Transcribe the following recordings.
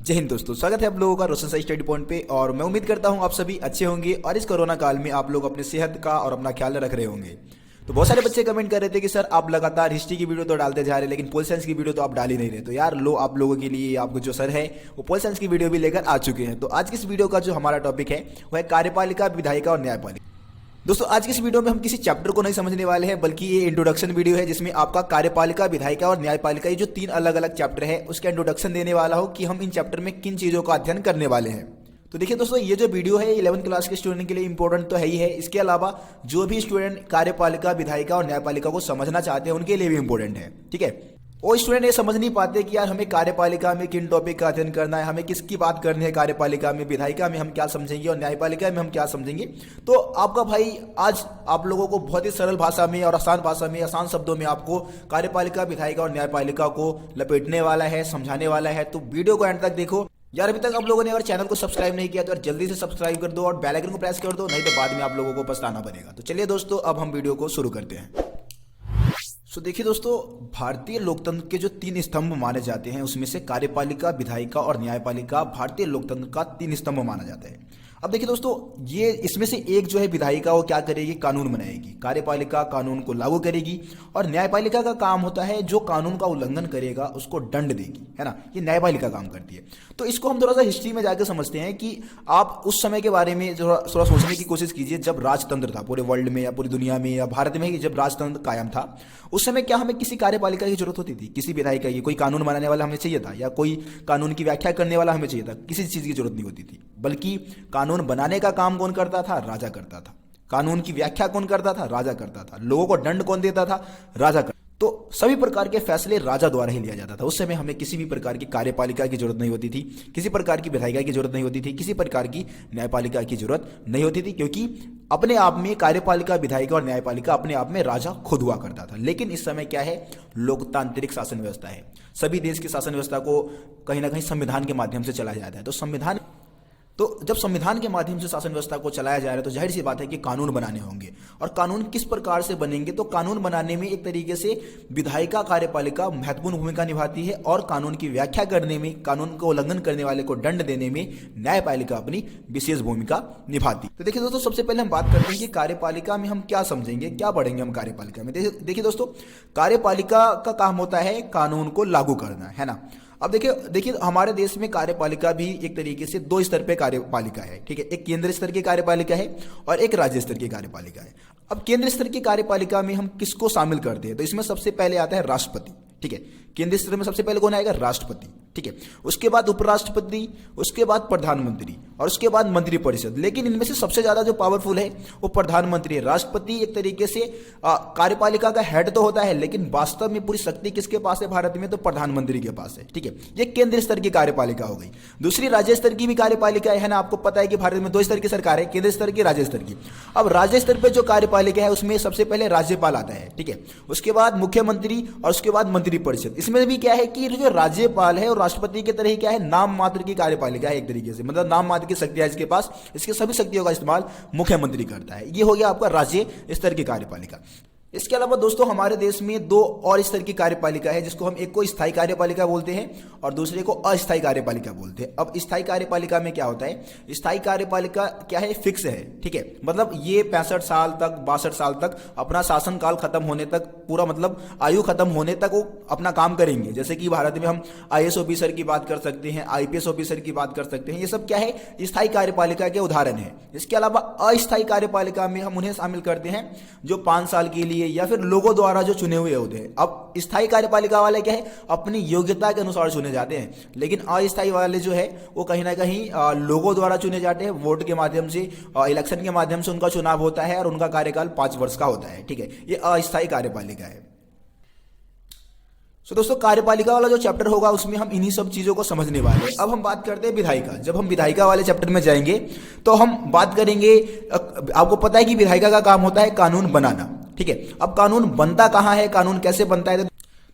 जय हिंद दोस्तों, स्वागत है आप लोगों का रोशन साई स्टडी पॉइंट पे। और मैं उम्मीद करता हूं आप सभी अच्छे होंगे और इस कोरोना काल में आप लोग अपने सेहत का और अपना ख्याल रख रहे होंगे। तो बहुत सारे बच्चे कमेंट कर रहे थे कि सर आप लगातार हिस्ट्री की वीडियो तो डालते जा रहे हैं लेकिन पोल साइंस की वीडियो तो आप डाल ही नहीं रहे। तो यार लो, आप लोगों के लिए आपको जो सर है वो पोल साइंस की वीडियो भी लेकर आ चुके हैं। तो आज की इस वीडियो का जो हमारा टॉपिक है वो है कार्यपालिका, विधायिका और न्यायपालिका। दोस्तों आज की इस वीडियो में हम किसी चैप्टर को नहीं समझने वाले हैं, बल्कि ये इंट्रोडक्शन वीडियो है जिसमें आपका कार्यपालिका, विधायिका और न्यायपालिका ये जो तीन अलग अलग चैप्टर है उसका इंट्रोडक्शन देने वाला हो कि हम इन चैप्टर में किन चीज़ों का अध्ययन करने वाले हैं। तो देखिए दोस्तों, ये जो वीडियो है 11th क्लास के स्टूडेंट के लिए इंपॉर्टेंट तो है ही है, इसके अलावा जो भी स्टूडेंट कार्यपालिका, विधायिका और न्यायपालिका को समझना चाहते हैं उनके लिए भी इंपॉर्टेंट है। ठीक है, वो स्टूडेंट ये समझ नहीं पाते कि यार हमें कार्यपालिका में किन टॉपिक का अध्ययन करना है, हमें किसकी बात करनी है, कार्यपालिका में, विधायिका में हम क्या समझेंगे और न्यायपालिका में हम क्या समझेंगे। तो आपका भाई आज आप लोगों को बहुत ही सरल भाषा में और आसान भाषा में, आसान शब्दों में आपको कार्यपालिका, विधायिका और न्यायपालिका को लपेटने वाला है, समझाने वाला है। तो वीडियो को एंड तक देखो। यार अभी तक आप लोगों ने अगर चैनल को सब्सक्राइब नहीं किया तो यार जल्दी से सब्सक्राइब कर दो और बेल आइकन को प्रेस कर दो, नहीं तो बाद में आप लोगों को पछताना पड़ेगा। तो चलिए दोस्तों, अब हम वीडियो को शुरू करते हैं। तो देखिए दोस्तों, भारतीय लोकतंत्र के जो तीन स्तंभ माने जाते हैं उसमें से कार्यपालिका, विधायिका और न्यायपालिका भारतीय लोकतंत्र का तीन स्तंभ माना जाता है। अब देखिए दोस्तों, ये इसमें से एक जो है विधायिका वो क्या करेगी, कानून बनाएगी। कार्यपालिका कानून को लागू करेगी और न्यायपालिका का काम होता है जो कानून का उल्लंघन करेगा उसको दंड देगी, है ना। ये न्यायपालिका काम करती है। तो इसको हम थोड़ा सा हिस्ट्री में जाकर समझते हैं कि आप उस समय के बारे में थोड़ा सोचने की कोशिश कीजिए जब राजतंत्र था पूरे वर्ल्ड में या पूरी दुनिया में या भारत में ही जब राजतंत्र कायम था। उस समय क्या हमें किसी कार्यपालिका की जरूरत होती थी, किसी विधायिका की? कोई कानून बनाने वाला हमें चाहिए था या कोई कानून की व्याख्या करने वाला हमें चाहिए था? किसी चीज की जरूरत नहीं होती थी, बल्कि कानून बनाने का काम कौन करता था? राजा करता था। कानून की व्याख्या कौन करता था? राजा करता था। लोगों को दंड कौन देता था? राजा करता। तो सभी प्रकार के फैसले राजा द्वारा ही लिया जाता था। उस समय हमें किसी भी प्रकार की कार्यपालिका की जरूरत नहीं होती थी, किसी प्रकार की विधायिका की जरूरत नहीं होती थी, किसी प्रकार की न्यायपालिका की जरूरत नहीं होती थी, क्योंकि अपने आप में कार्यपालिका, विधायिका और न्यायपालिका अपने आप में राजा खुद हुआ करता था। लेकिन इस समय क्या है, लोकतांत्रिक शासन व्यवस्था है। सभी देश की शासन व्यवस्था को कहीं ना कहीं संविधान के माध्यम से चलाया जाता है। तो जब संविधान के माध्यम से शासन व्यवस्था को चलाया जा रहा है तो जाहिर सी बात है कि कानून बनाने होंगे। और कानून किस प्रकार से बनेंगे? तो कानून बनाने में एक तरीके से विधायिका, कार्यपालिका महत्वपूर्ण भूमिका निभाती है और कानून की व्याख्या करने में, कानून को उल्लंघन करने वाले को दंड देने में न्यायपालिका अपनी विशेष भूमिका निभाती। तो देखिए दोस्तों, सबसे पहले हम बात करते हैं कि कार्यपालिका में हम क्या समझेंगे, क्या पढ़ेंगे हम कार्यपालिका में। देखिए दोस्तों, कार्यपालिका का काम होता है कानून को लागू करना, है ना। अब देखिए हमारे देश में कार्यपालिका भी एक तरीके से दो स्तर पे कार्यपालिका है। ठीक है, एक केंद्र स्तर की कार्यपालिका है और एक राज्य स्तर की कार्यपालिका है। अब केंद्र स्तर की कार्यपालिका में हम किसको शामिल करते हैं? तो इसमें सबसे पहले आता है राष्ट्रपति। ठीक है, केंद्रीय स्तर में सबसे पहले कौन आएगा? राष्ट्रपति। ठीक है, उसके बाद उपराष्ट्रपति, उसके बाद प्रधानमंत्री और उसके बाद मंत्रिपरिषद। लेकिन इनमें से सबसे ज्यादा जो पावरफुल है वो प्रधानमंत्री है। राष्ट्रपति एक तरीके से कार्यपालिका का हेड तो होता है, लेकिन वास्तव में पूरी शक्ति किसके पास है भारत में? तो प्रधानमंत्री के पास है। ठीक है, ये केंद्रीय स्तर की कार्यपालिका हो गई। दूसरी राज्य स्तर की भी कार्यपालिका है ना। आपको पता है कि भारत में दो स्तर की सरकार है, केंद्र स्तर की, राज्य स्तर की। अब राज्य स्तर पर जो कार्यपालिका है उसमें सबसे पहले राज्यपाल आता है। ठीक है, उसके बाद मुख्यमंत्री और उसके बाद मंत्रिपरिषद। इसमें भी क्या है कि जो राज्यपाल है और राष्ट्रपति की तरह ही क्या है, नाम मात्र की कार्यपालिका है एक तरीके से, मतलब नाम मात्र की शक्ति है इसके पास। इसके सभी शक्तियों का इस्तेमाल मुख्यमंत्री करता है। ये हो गया आपका राज्य स्तर की कार्यपालिका। इसके अलावा दोस्तों हमारे देश में दो और स्तर की कार्यपालिका है, जिसको हम एक को स्थायी कार्यपालिका बोलते हैं और दूसरे को अस्थायी कार्यपालिका बोलते हैं। अब स्थायी कार्यपालिका में क्या होता है? स्थायी कार्यपालिका क्या है? फिक्स है। ठीक है, मतलब ये 65 साल तक, 62 साल तक अपना शासन काल खत्म होने तक, पूरा मतलब आयु खत्म होने तक वो अपना काम करेंगे। जैसे कि भारत में हम IAS ऑफिसर की बात कर सकते हैं, IPS ऑफिसर की बात कर सकते हैं। ये सब क्या है? स्थायी कार्यपालिका के उदाहरण है। इसके अलावा अस्थायी कार्यपालिका में हम उन्हें शामिल करते हैं जो 5 साल के लिए या फिर लोगों द्वारा जो चुने हुए होते हैं। अब स्थायी कार्यपालिका वाले क्या है? अपनी योग्यता के अनुसार चुने जाते हैं, लेकिन अस्थायी वाले जो है वो कहीं ना कहीं लोगों द्वारा चुने जाते हैं। वोट के माध्यम से, इलेक्शन के माध्यम से उनका चुनाव होता है और उनका कार्यकाल 5 वर्ष का होता है। ठीक है, ये अस्थायी कार्यपालिका है। तो दोस्तों कार्यपालिका वाला जो चैप्टर होगा उसमें हम इन्हीं सब चीजों को समझने वाले हैं। अब हम बात करते हैं विधायिका। जब हम विधायिका वाले चैप्टर में जाएंगे तो हम बात करेंगे, आपको पता है कि विधायिका का काम होता है कानून बनाना। ठीक है, अब कानून बनता कहाँ है, कानून कैसे बनता है?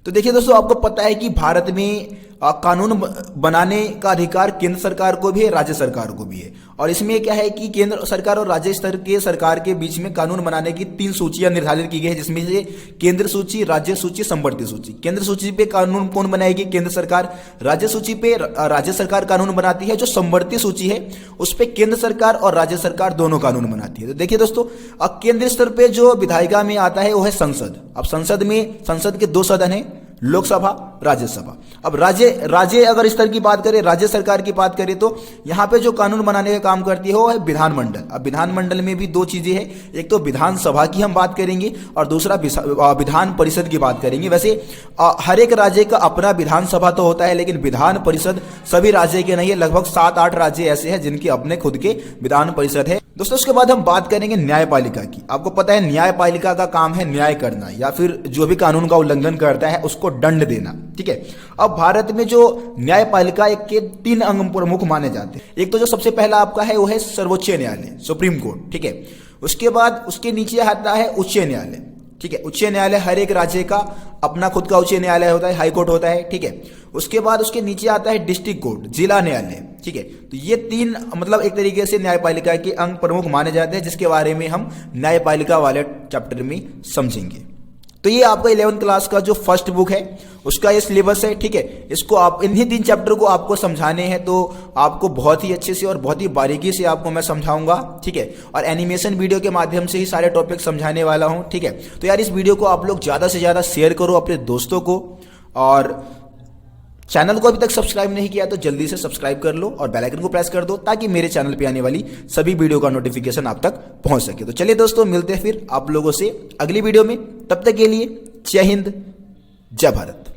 तो देखिए दोस्तों, आपको पता है कि भारत में कानून बनाने का अधिकार केंद्र सरकार को भी है, राज्य सरकार को भी है। और इसमें क्या है कि केंद्र सरकार और राज्य स्तर के सरकार के बीच में कानून बनाने की 3 सूचियां निर्धारित की गई है, जिसमें से केंद्र सूची, राज्य सूची, समवर्ती सूची। केंद्र सूची पे कानून कौन बनाएगी? केंद्र सरकार। राज्य सूची पे राज्य सरकार कानून बनाती है। जो समवर्ती सूची है उस पे केंद्र सरकार और राज्य सरकार दोनों कानून बनाती है। तो देखिए दोस्तों, अब केंद्र स्तर पे जो विधायिका में आता है वो है संसद। अब संसद के 2 सदन है, लोकसभा, राज्यसभा। अब राज्य अगर स्तर की बात करें, राज्य सरकार की बात करें, तो यहाँ पे जो कानून बनाने का काम करती है वो है विधानमंडल। अब विधानमंडल में भी 2 चीजें हैं, एक तो विधानसभा की हम बात करेंगे और दूसरा विधान परिषद की बात करेंगे। वैसे हर एक राज्य का अपना विधानसभा तो होता है, लेकिन विधान परिषद सभी राज्य के नहीं है। लगभग 7-8 राज्य ऐसे हैं जिनके अपने खुद के विधान परिषद है। दोस्तों, उसके बाद हम बात करेंगे न्यायपालिका की। आपको पता है न्यायपालिका का काम है न्याय करना, या फिर जो भी कानून का उल्लंघन करता है उसको दंड देना। ठीक है। अब भारत में जो न्यायपालिका के 3 अंग प्रमुख माने जाते हैं। एक तो जो सबसे पहला आपका है वो है सर्वोच्च न्यायालय, सुप्रीम कोर्ट। ठीक है। उसके बाद उसके नीचे आता है उच्च न्यायालय। ठीक है। उच्च न्यायालय हर एक राज्य का अपना खुद का उच्च न्यायालय होता है, हाई कोर्ट होता है। ठीक है। उसके बाद उसके नीचे आता है डिस्ट्रिक्ट कोर्ट, जिला न्यायालय। ठीक है। तो ये 3 मतलब एक तरीके से न्यायपालिका के अंग प्रमुख माने जाते हैं, जिसके बारे में हम न्यायपालिका वाले चैप्टर में समझेंगे। तो ये आपका 11th क्लास का जो फर्स्ट बुक है उसका ये सिलेबस है। ठीक है। इसको आप इन्हीं 3 चैप्टर को आपको समझाने हैं, तो आपको बहुत ही अच्छे से और बहुत ही बारीकी से आपको मैं समझाऊंगा। ठीक है। और एनिमेशन वीडियो के माध्यम से ही सारे टॉपिक समझाने वाला हूं। ठीक है। तो यार इस वीडियो को आप लोग ज्यादा से ज्यादा शेयर करो अपने दोस्तों को, और चैनल को अभी तक सब्सक्राइब नहीं किया तो जल्दी से सब्सक्राइब कर लो और बेल आइकन को प्रेस कर दो, ताकि मेरे चैनल पे आने वाली सभी वीडियो का नोटिफिकेशन आप तक पहुंच सके। तो चलिए दोस्तों, मिलते हैं फिर आप लोगों से अगली वीडियो में। तब तक के लिए जय हिंद, जय भारत।